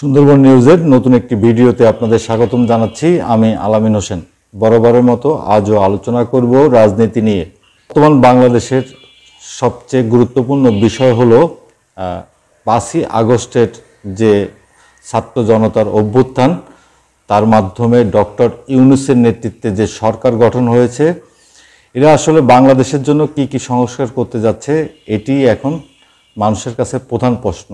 সুন্দরবন নিউজের নতুন একটি ভিডিওতে আপনাদের স্বাগতম জানাচ্ছি। আমি আলামিন হোসেন। বরাবরের মতো আজও আলোচনা করব রাজনীতি নিয়ে। বর্তমান বাংলাদেশের সবচেয়ে গুরুত্বপূর্ণ বিষয় হলো 5ই আগস্টের যে ছাত্র জনতার অভ্যুত্থান, তার মাধ্যমে ডক্টর ইউনূসের নেতৃত্বে যে সরকার গঠন হয়েছে, এরা আসলে বাংলাদেশের জন্য কি কি সংস্কার করতে যাচ্ছে, এটি এখন মানুষের কাছে প্রধান প্রশ্ন।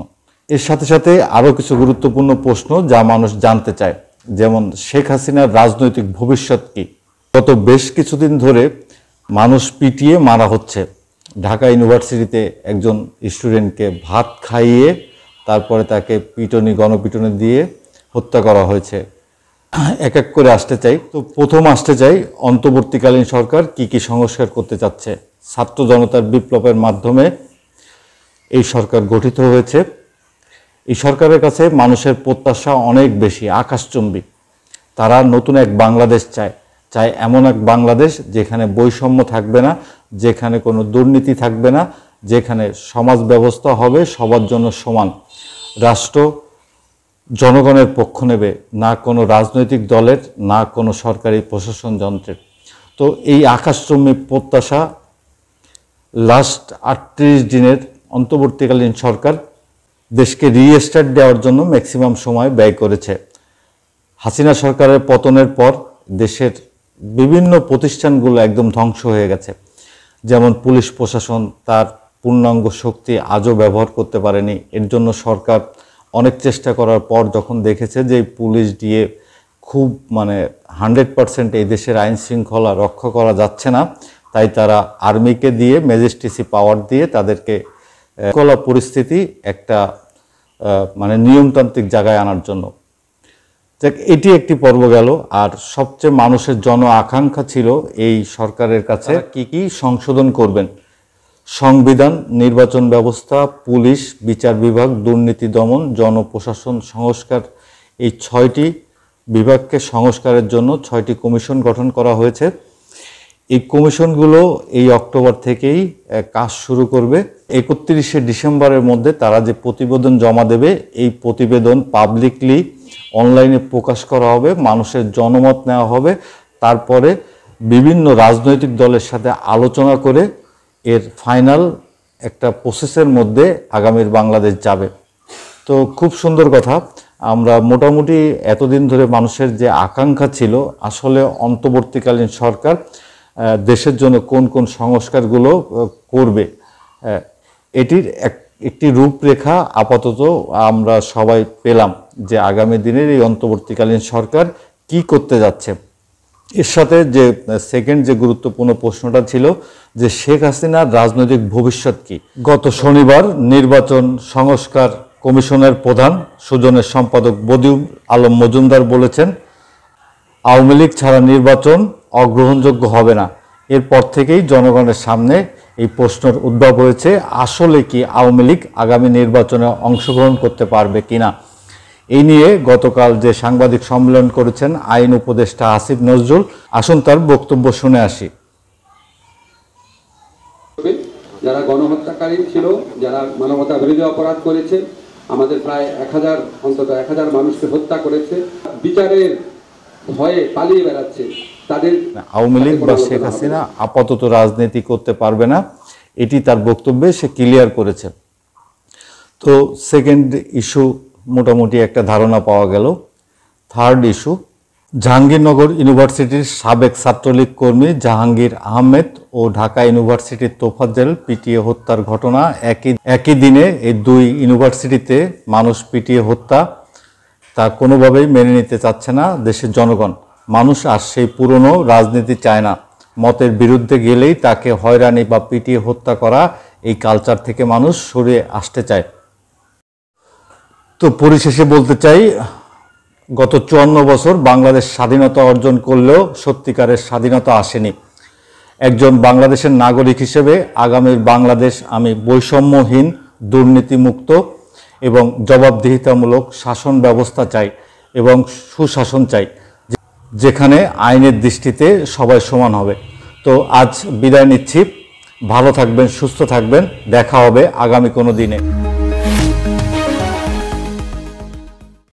এর সাথে সাথে আরও কিছু গুরুত্বপূর্ণ প্রশ্ন যা মানুষ জানতে চায়, যেমন শেখ হাসিনার রাজনৈতিক ভবিষ্যৎ কি। গত বেশ কিছুদিন ধরে মানুষ পিটিয়ে মারা হচ্ছে। ঢাকা ইউনিভার্সিটিতে একজন স্টুডেন্টকে ভাত খাইয়ে তারপরে তাকে গণপিটুনি দিয়ে হত্যা করা হয়েছে। এক এক করে আসতে চাই। তো প্রথম আসতে চাই অন্তর্বর্তীকালীন সরকার কি কি সংস্কার করতে চাচ্ছে। ছাত্র জনতার বিপ্লবের মাধ্যমে এই সরকার গঠিত হয়েছে। এই সরকারের কাছে মানুষের প্রত্যাশা অনেক বেশি, আকাশচুম্বী। তারা নতুন এক বাংলাদেশ চায় এমন এক বাংলাদেশ যেখানে বৈষম্য থাকবে না, যেখানে কোনো দুর্নীতি থাকবে না, যেখানে সমাজ ব্যবস্থা হবে সবার জন্য সমান। রাষ্ট্র জনগণের পক্ষ নেবে, না কোনো রাজনৈতিক দলের, না কোনো সরকারি প্রশাসন যন্ত্রের। তো এই আকাশচুম্বী প্রত্যাশা লাস্ট 38 দিনের অন্তর্বর্তীকালীন সরকার দেশকে রিস্টার্ট দেওয়ার জন্য ম্যাক্সিমাম সময় ব্যয় করেছে। হাসিনা সরকারের পতনের পর দেশের বিভিন্ন প্রতিষ্ঠানগুলো একদম ধ্বংস হয়ে গেছে। যেমন পুলিশ প্রশাসন তার পূর্ণাঙ্গ শক্তি আজও ব্যবহার করতে পারেনি। এর জন্য সরকার অনেক চেষ্টা করার পর যখন দেখেছে যে পুলিশ দিয়ে খুব 100% এই দেশের আইন শৃঙ্খলা রক্ষা করা যাচ্ছে না, তাই তারা আর্মিকে দিয়ে ম্যাজিস্ট্রেসি পাওয়ার দিয়ে তাদেরকে কলা পরিস্থিতি একটা নিয়মতান্ত্রিক জায়গায় আনার জন্য। এটি একটি পর্ব গেল। আর সবচেয়ে মানুষের জন আকাঙ্ক্ষা ছিল এই সরকারের কাছে কি কি সংশোধন করবেন। সংবিধান, নির্বাচন ব্যবস্থা, পুলিশ, বিচার বিভাগ, দুর্নীতি দমন, জনপ্রশাসন সংস্কার, এই 6টি বিভাগকে সংস্কারের জন্য 6টি কমিশন গঠন করা হয়েছে। এই কমিশনগুলো এই অক্টোবর থেকেই কাজ শুরু করবে। 31শে ডিসেম্বরের মধ্যে তারা যে প্রতিবেদন জমা দেবে, এই প্রতিবেদন পাবলিকলি অনলাইনে প্রকাশ করা হবে, মানুষের জনমত নেওয়া হবে। তারপরে বিভিন্ন রাজনৈতিক দলের সাথে আলোচনা করে এর ফাইনাল একটা প্রসেসের মধ্যে আগামীর বাংলাদেশ যাবে। তো খুব সুন্দর কথা। আমরা মোটামুটি এতদিন ধরে মানুষের যে আকাঙ্ক্ষা ছিল, আসলে অন্তর্বর্তীকালীন সরকার দেশের জন্য কোন কোন সংস্কারগুলো করবে, এটির একটি রূপরেখা আপাতত আমরা সবাই পেলাম যে আগামী দিনের এই অন্তর্বর্তীকালীন সরকার কি করতে যাচ্ছে। এর সাথে যে সেকেন্ড যে গুরুত্বপূর্ণ প্রশ্নটা ছিল যে শেখ হাসিনার রাজনৈতিক ভবিষ্যৎ কি। গত শনিবার নির্বাচন সংস্কার কমিশনের প্রধান সুজনের সম্পাদক বদিউল আলম মজুমদার বলেছেন, আওয়ামী লীগ ছাড়া নির্বাচন অগ্রহণযোগ্য হবে না। এরপর থেকেই জনগণের সামনে এই প্রশ্নের উদ্ভব হয়েছে, আসলে কি আওয়ামী লীগ আগামী নির্বাচনে অংশগ্রহণ করতে পারবে কিনা। এই নিয়ে গতকাল যে সাংবাদিক সম্মেলন করেছেন আইন উপদেষ্টা আসিফ নজরুল, আসুন তার বক্তব্য শুনে আসি। যারা গণহত্যাকারী ছিল, যারা মানবতা বিরোধী অপরাধ করেছে, আমাদের প্রায় অন্তত 1000 মানুষকে হত্যা করেছে, বিচারের ভয়ে পালিয়ে বেড়াচ্ছে, তাদের আওয়ামী লীগ বা শেখ হাসিনা আপাতত রাজনীতি করতে পারবে না, এটি তার বক্তব্যে সে ক্লিয়ার করেছে। তো সেকেন্ড ইস্যু মোটামুটি একটা ধারণা পাওয়া গেল। থার্ড ইস্যু, জাহাঙ্গীরনগর ইউনিভার্সিটির সাবেক ছাত্রলীগ কর্মী জাহাঙ্গীর আহমেদ ও ঢাকা ইউনিভার্সিটির তোফাজ্জল পিটিয়ে হত্যার ঘটনা। একই দিনে এই দুই ইউনিভার্সিটিতে মানুষ পিটিয়ে হত্যা, তা কোনোভাবেই মেনে নিতে চাচ্ছে না দেশের জনগণ। মানুষ আর সেই পুরনো রাজনীতি চায় না। মতের বিরুদ্ধে গেলেই তাকে হয়রানি বা পিটিয়ে হত্যা করা, এই কালচার থেকে মানুষ সরে আসতে চায়। তো পরিশেষে বলতে চাই, গত 54 বছর বাংলাদেশ স্বাধীনতা অর্জন করলেও সত্যিকারের স্বাধীনতা আসেনি। একজন বাংলাদেশের নাগরিক হিসেবে আগামীর বাংলাদেশ আমি বৈষম্যহীন, দুর্নীতিমুক্ত এবং জবাবদিহিতামূলক শাসন ব্যবস্থা চাই এবং সুশাসন চাই, যেখানে আইনের দৃষ্টিতে সবাই সমান হবে। তো আজ বিদায় নিচ্ছি। ভালো থাকবেন, সুস্থ থাকবেন। দেখা হবে আগামী কোনো দিনে।